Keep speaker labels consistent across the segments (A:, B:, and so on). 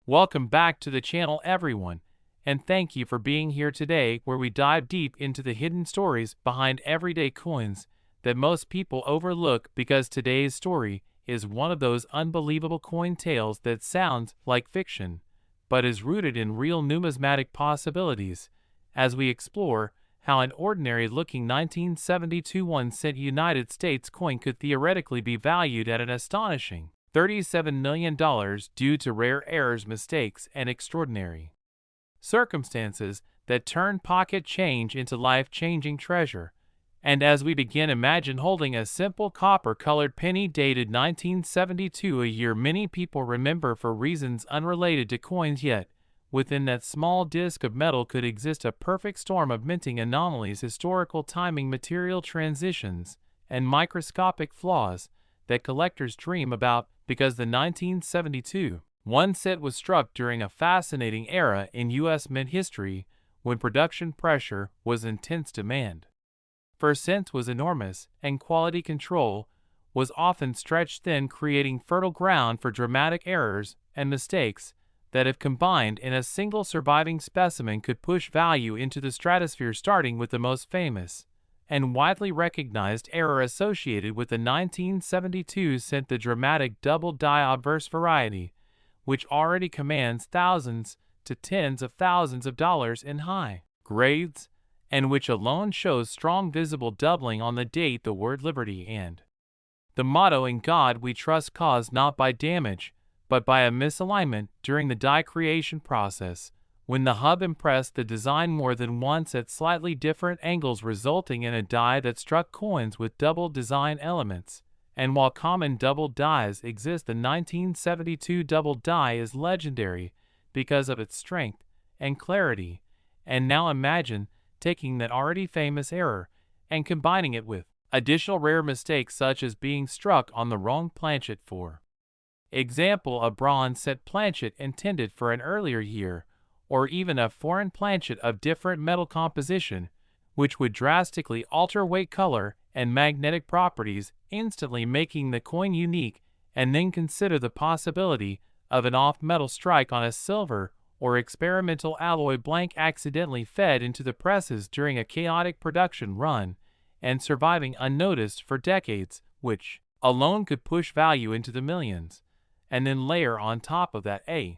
A: Welcome back to the channel, everyone, and thank you for being here today, where we dive deep into the hidden stories behind everyday coins that most people overlook, because today's story is one of those unbelievable coin tales that sounds like fiction, but is rooted in real numismatic possibilities, as we explore how an ordinary-looking 1972 1-cent United States coin could theoretically be valued at an astonishing $37 million due to rare errors, mistakes, and extraordinary circumstances that turn pocket change into life-changing treasure. And as we begin, imagine holding a simple copper-colored penny dated 1972, a year many people remember for reasons unrelated to coins, yet within that small disc of metal could exist a perfect storm of minting anomalies, historical timing, material transitions, and microscopic flaws that collectors dream about, because the 1972 1 cent was struck during a fascinating era in U.S. mint history, when production pressure was intense, demand for cents was enormous, and quality control was often stretched thin, creating fertile ground for dramatic errors and mistakes that, if combined in a single surviving specimen, could push value into the stratosphere, starting with the most famous and widely recognized error associated with the 1972 cent, the dramatic double die obverse variety, which already commands thousands to tens of thousands of dollars in high grades, and which alone shows strong visible doubling on the date. The word liberty and the motto "In God We Trust" caused not by damage, but by a misalignment during the die creation process, when the hub impressed the design more than once at slightly different angles, resulting in a die that struck coins with double design elements. And while common double dies exist, the 1972 double die is legendary because of its strength and clarity. And now imagine taking that already famous error and combining it with additional rare mistakes, such as being struck on the wrong planchet. For example, a bronze set planchet intended for an earlier year, or even a foreign planchet of different metal composition, which would drastically alter weight, color, and magnetic properties, instantly making the coin unique. And then consider the possibility of an off-metal strike on a silver or experimental alloy blank accidentally fed into the presses during a chaotic production run and surviving unnoticed for decades, which alone could push value into the millions. And then layer on top of that a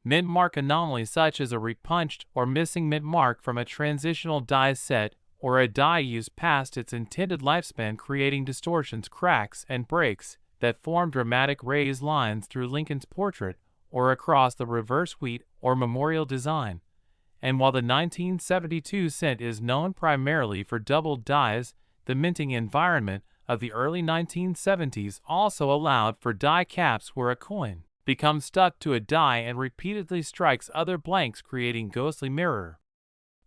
A: mint mark anomaly, such as a repunched or missing mint mark from a transitional die set, or a die used past its intended lifespan, creating distortions, cracks, and breaks that form dramatic raised lines through Lincoln's portrait or across the reverse wheat or memorial design. And while the 1972 cent is known primarily for doubled dies, the minting environment of the early 1970s also allowed for die caps, where a coin becomes stuck to a die and repeatedly strikes other blanks, creating ghostly mirror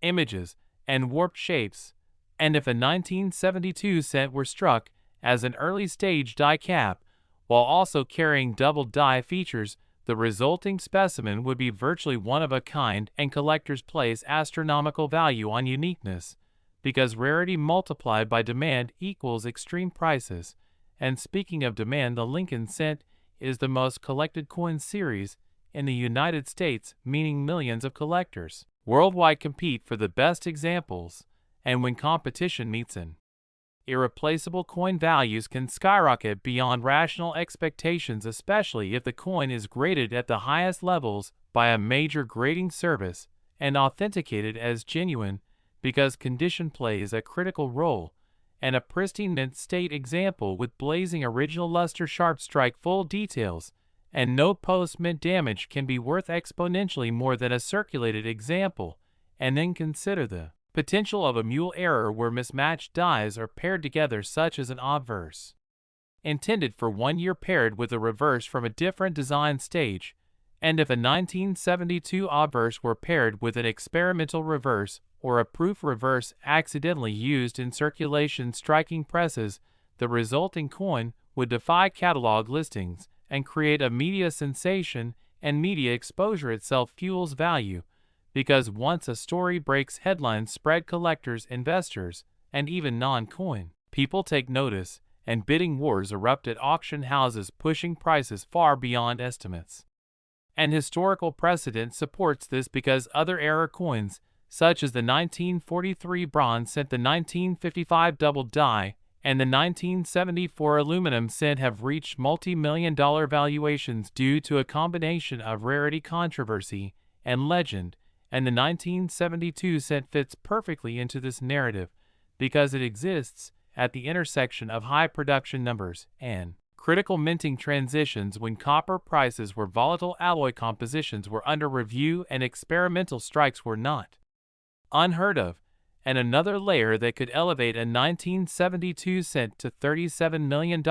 A: images and warped shapes. And if a 1972 cent were struck as an early stage die cap, while also carrying double die features, the resulting specimen would be virtually one of a kind, and collectors place astronomical value on uniqueness, because rarity multiplied by demand equals extreme prices. And speaking of demand, the Lincoln cent is the most collected coin series in the United States, meaning millions of collectors worldwide compete for the best examples. And when competition meets an irreplaceable coin, values can skyrocket beyond rational expectations, especially if the coin is graded at the highest levels by a major grading service and authenticated as genuine, because condition plays a critical role. And a pristine mint state example with blazing original luster, sharp strike, full details, and no post-mint damage can be worth exponentially more than a circulated example. And then consider the potential of a mule error, where mismatched dies are paired together, such as an obverse intended for 1 year paired with a reverse from a different design stage. And if a 1972 obverse were paired with an experimental reverse or a proof reverse accidentally used in circulation striking presses, the resulting coin would defy catalog listings and create a media sensation, and media exposure itself fuels value, because once a story breaks headlines, spread, collectors, investors, and even non-coin people take notice, and bidding wars erupt at auction houses, pushing prices far beyond estimates. And historical precedent supports this because other era coins, such as the 1943 bronze cent, the 1955 double die, and the 1974 aluminum cent have reached multi-million-dollar valuations due to a combination of rarity, controversy, and legend, and the 1972 cent fits perfectly into this narrative because it exists at the intersection of high production numbers and critical minting transitions when copper prices were volatile, alloy compositions were under review, and experimental strikes were not unheard of. And another layer that could elevate a 1972 cent to $37 million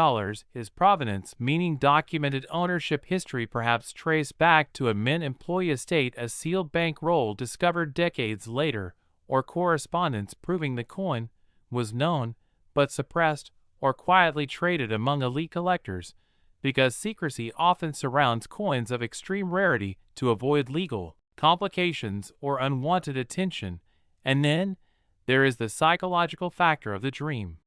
A: is provenance, meaning documented ownership history, perhaps traced back to a mint employee estate, a sealed bankroll discovered decades later, or correspondence proving the coin was known but suppressed or quietly traded among elite collectors, because secrecy often surrounds coins of extreme rarity to avoid legal complications or unwanted attention. And then there is the psychological factor of the dream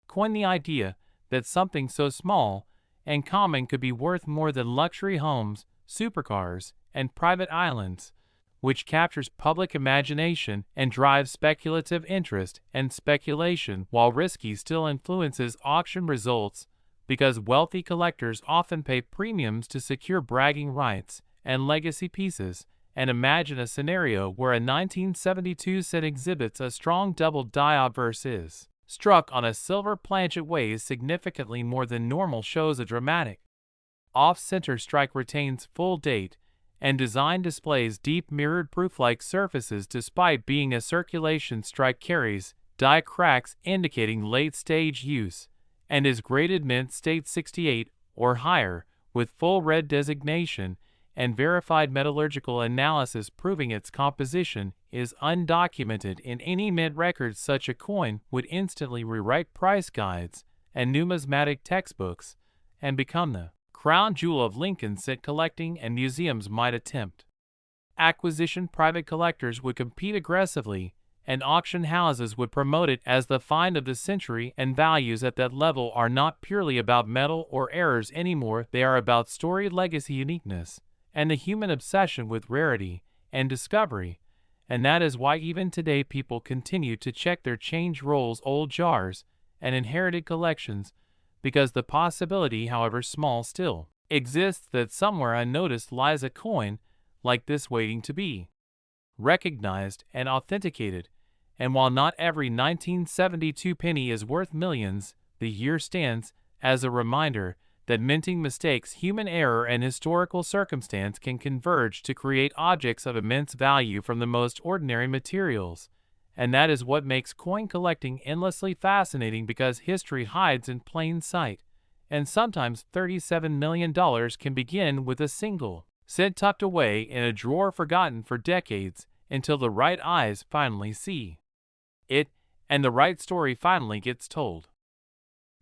A: coin, the idea that something so small and common could be worth more than luxury homes, supercars, and private islands, which captures public imagination and drives speculative interest and speculation, while risky still influences auction results because wealthy collectors often pay premiums to secure bragging rights and legacy pieces. And imagine a scenario where a 1972 cent exhibits a strong double die obverse is struck on a silver planchet, weighs significantly more than normal, shows a dramatic off-center strike, retains full date and design, displays deep mirrored proof-like surfaces despite being a circulation strike, carries die cracks indicating late-stage use, and is graded mint state 68 or higher with full red designation and verified metallurgical analysis proving its composition is undocumented in any mint records. Such a coin would instantly rewrite price guides and numismatic textbooks and become the crown jewel of Lincoln cent collecting, and museums might attempt acquisition. Private collectors would compete aggressively, and auction houses would promote it as the find of the century, and values at that level are not purely about metal or errors anymore. They are about story, legacy, uniqueness, and the human obsession with rarity and discovery. And that is why even today people continue to check their change rolls, old jars, and inherited collections, because the possibility, however small, still exists that somewhere unnoticed lies a coin like this waiting to be recognized and authenticated. And while not every 1972 penny is worth millions, the year stands as a reminder that minting mistakes, human error, and historical circumstance can converge to create objects of immense value from the most ordinary materials. And that is what makes coin collecting endlessly fascinating, because history hides in plain sight, and sometimes $37 million can begin with a single cent tucked away in a drawer, forgotten for decades, until the right eyes finally see it, and the right story finally gets told.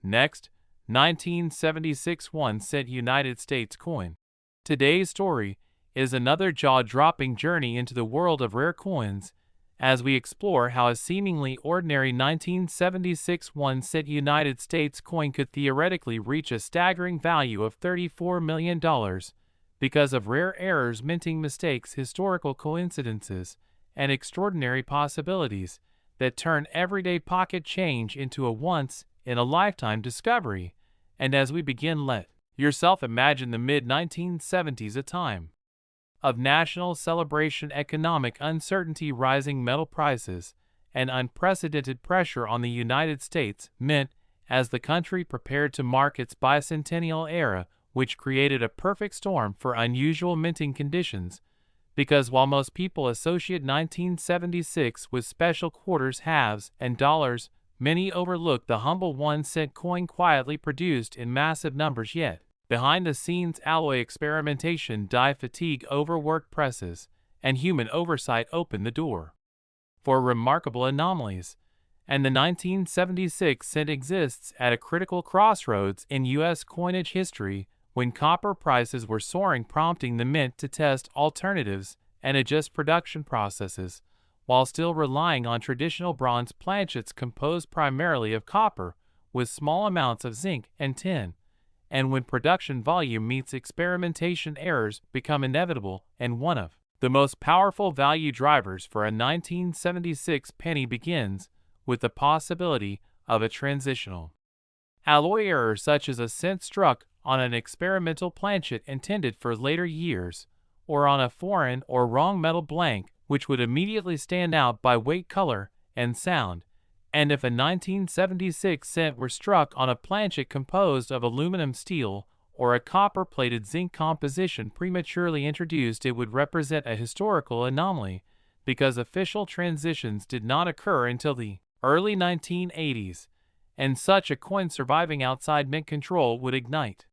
A: Next, 1976 1 cent United States coin. Today's story is another jaw-dropping journey into the world of rare coins, as we explore how a seemingly ordinary 1976 1 cent United States coin could theoretically reach a staggering value of $34 million because of rare errors, minting mistakes, historical coincidences, and extraordinary possibilities that turn everyday pocket change into a once-in-a-lifetime discovery. And as we begin, let yourself imagine the mid-1970s, a time of national celebration, economic uncertainty, rising metal prices, and unprecedented pressure on the United States Mint as the country prepared to mark its bicentennial era, which created a perfect storm for unusual minting conditions. Because while most people associate 1976 with special quarters, halves, and dollars, many overlook the humble 1 cent coin quietly produced in massive numbers. Yet behind the scenes, alloy experimentation, die fatigue, overworked presses, and human oversight opened the door for remarkable anomalies. And the 1976 cent exists at a critical crossroads in U.S. coinage history, when copper prices were soaring, prompting the mint to test alternatives and adjust production processes, while still relying on traditional bronze planchets composed primarily of copper with small amounts of zinc and tin. and when production volume meets experimentation, errors become inevitable, and one of the most powerful value drivers for a 1976 penny begins with the possibility of a transitional alloy error, such as a cent struck on an experimental planchet intended for later years, or on a foreign or wrong metal blank, which would immediately stand out by weight, color, and sound. And if a 1976 cent were struck on a planchet composed of aluminum, steel, or a copper-plated zinc composition prematurely introduced, it would represent a historical anomaly, because official transitions did not occur until the early 1980s, and such a coin surviving outside mint control would ignite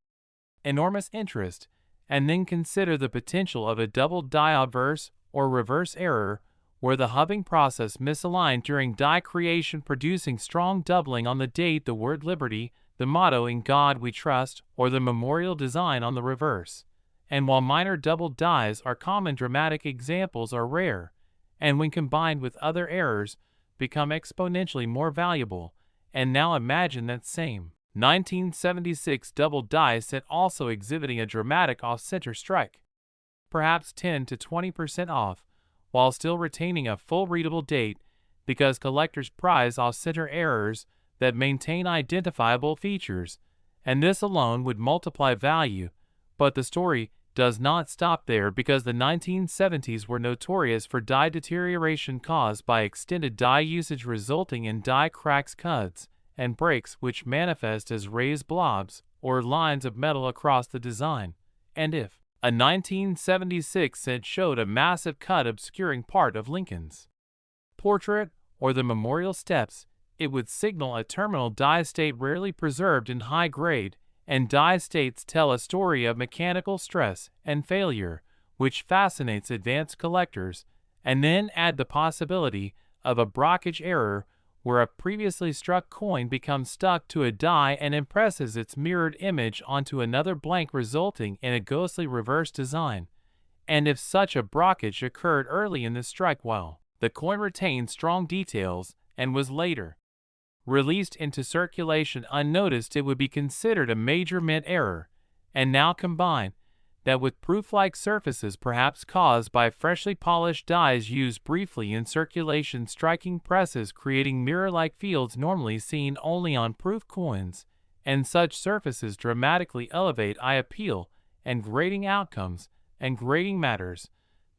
A: enormous interest. And then consider the potential of a double die obverse or reverse error, where the hubbing process misaligned during die creation, producing strong doubling on the date, the word liberty, the motto "In God We Trust," or the memorial design on the reverse. And while minor double dies are common, dramatic examples are rare, and when combined with other errors, become exponentially more valuable. And now imagine that same 1976 double die set also exhibiting a dramatic off-center strike, perhaps 10 to 20% off, while still retaining a full readable date, because collectors prize off-center errors that maintain identifiable features, and this alone would multiply value. But the story does not stop there, because the 1970s were notorious for die deterioration caused by extended die usage, resulting in die cracks, cuts, and breaks, which manifest as raised blobs or lines of metal across the design. And if a 1976 cent showed a massive cut obscuring part of Lincoln's portrait or the memorial steps, it would signal a terminal die state rarely preserved in high grade, and die states tell a story of mechanical stress and failure, which fascinates advanced collectors. And then add the possibility of a blockage error, where a previously struck coin becomes stuck to a die and impresses its mirrored image onto another blank, resulting in a ghostly reverse design. And if such a blockage occurred early in the strike, while the coin retained strong details and was later released into circulation unnoticed, it would be considered a major mint error. And now combine that with proof-like surfaces perhaps caused by freshly polished dies used briefly in circulation, striking presses, creating mirror-like fields normally seen only on proof coins, and such surfaces dramatically elevate eye appeal and grading outcomes. And grading matters,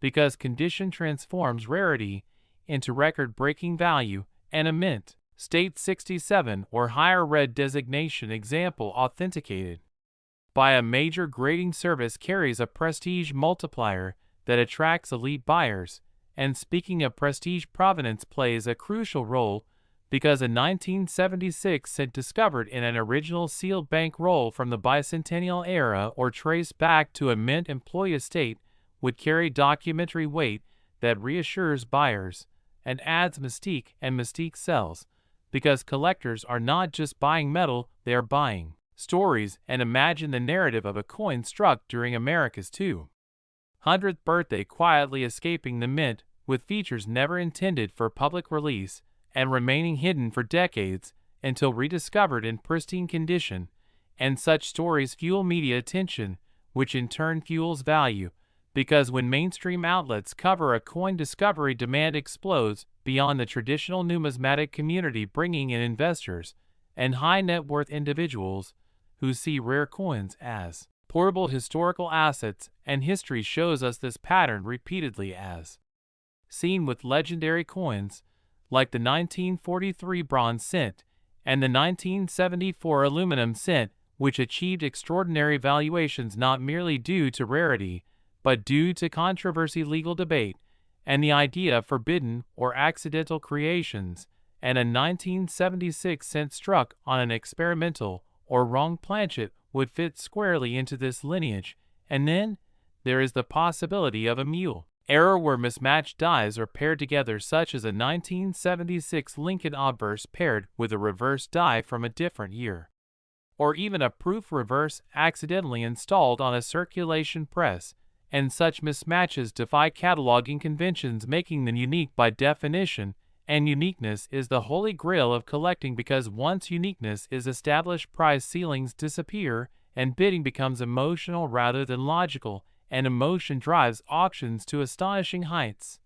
A: because condition transforms rarity into record-breaking value, and a mint state 67 or higher red designation, example authenticated by a major grading service, carries a prestige multiplier that attracts elite buyers. And speaking of prestige, provenance plays a crucial role, because a 1976 cent discovered in an original sealed bank roll from the bicentennial era or traced back to a mint employee estate would carry documentary weight that reassures buyers and adds mystique, and mystique sells, because collectors are not just buying metal, they are buying stories. And imagine the narrative of a coin struck during America's 200th birthday, quietly escaping the mint, with features never intended for public release, and remaining hidden for decades until rediscovered in pristine condition. And such stories fuel media attention, which in turn fuels value, because when mainstream outlets cover a coin discovery, demand explodes beyond the traditional numismatic community, bringing in investors and high net worth individuals who see rare coins as portable historical assets. And history shows us this pattern repeatedly, as seen with legendary coins like the 1943 bronze cent and the 1974 aluminum cent, which achieved extraordinary valuations not merely due to rarity, but due to controversy, legal debate, and the idea of forbidden or accidental creations. And a 1976 cent struck on an experimental or wrong planchet would fit squarely into this lineage. And then there is the possibility of a mule error, where mismatched dies are paired together, such as a 1976 Lincoln obverse paired with a reverse die from a different year, or even a proof reverse accidentally installed on a circulation press. And such mismatches defy cataloging conventions, making them unique by definition. And uniqueness is the holy grail of collecting, because once uniqueness is established, price ceilings disappear, and bidding becomes emotional rather than logical, and emotion drives auctions to astonishing heights.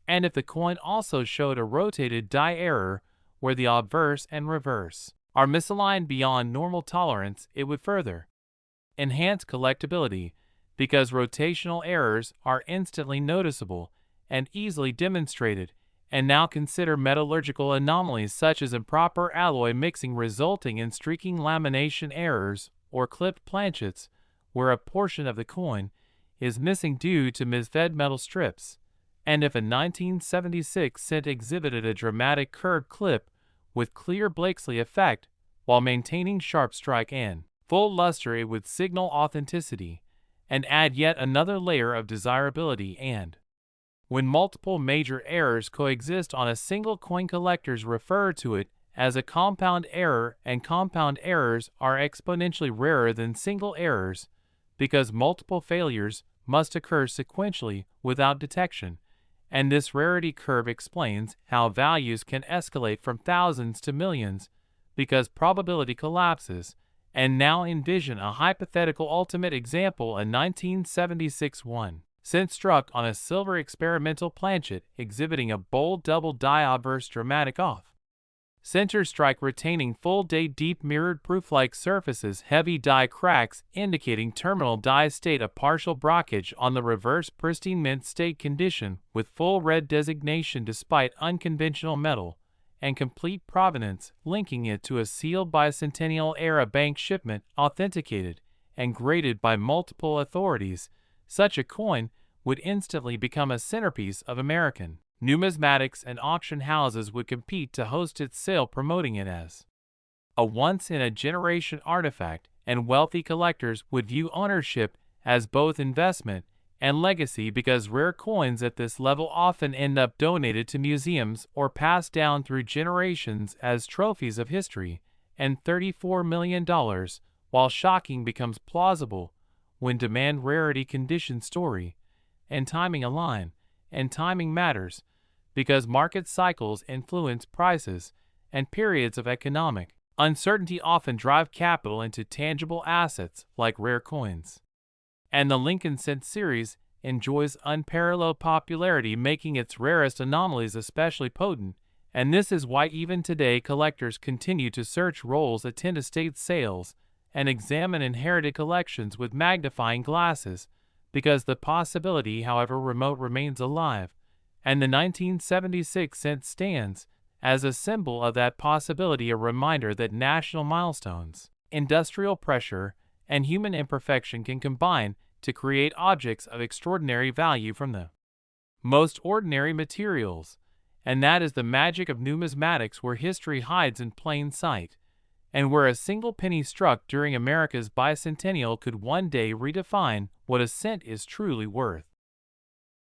A: And if the coin also showed a rotated die error, where the obverse and reverse are misaligned beyond normal tolerance, it would further enhance collectability, because rotational errors are instantly noticeable and easily demonstrated. And now consider metallurgical anomalies such as improper alloy mixing resulting in streaking lamination errors, or clipped planchets, where a portion of the coin is missing due to misfed metal strips. And if a 1976 cent exhibited a dramatic curved clip with clear Blakesley effect while maintaining sharp strike and full luster, it would signal authenticity and add yet another layer of desirability. And when multiple major errors coexist on a single coin, collectors refer to it as a compound error, and compound errors are exponentially rarer than single errors because multiple failures must occur sequentially without detection. And this rarity curve explains how values can escalate from thousands to millions because probability collapses. And now envision a hypothetical ultimate example: a 1976 1-cent struck on a silver experimental planchet exhibiting a bold double die obverse dramatic off-center strike retaining full day deep mirrored proof-like surfaces, heavy die cracks indicating terminal die state, a partial blockage on the reverse, pristine mint state condition with full red designation despite unconventional metal, and complete provenance, linking it to a sealed bicentennial-era bank shipment, authenticated and graded by multiple authorities. Such a coin would instantly become a centerpiece of American numismatics, and auction houses would compete to host its sale, promoting it as a once-in-a-generation artifact, and wealthy collectors would view ownership as both investment and legacy, because rare coins at this level often end up donated to museums or passed down through generations as trophies of history. And $34 million, while shocking, becomes plausible when demand, rarity, condition, story, and timing align. And timing matters because market cycles influence prices, and periods of economic uncertainty often drive capital into tangible assets like rare coins. And the Lincoln Cent series enjoys unparalleled popularity, making its rarest anomalies especially potent. And this is why even today collectors continue to search rolls, attend estate sales, and examine inherited collections with magnifying glasses, because the possibility, however remote, remains alive. And the 1976 cent stands as a symbol of that possibility, a reminder that national milestones, industrial pressure, and human imperfection can combine to create objects of extraordinary value from the most ordinary materials. And that is the magic of numismatics, where history hides in plain sight, and where a single penny struck during America's bicentennial could one day redefine what a cent is truly worth.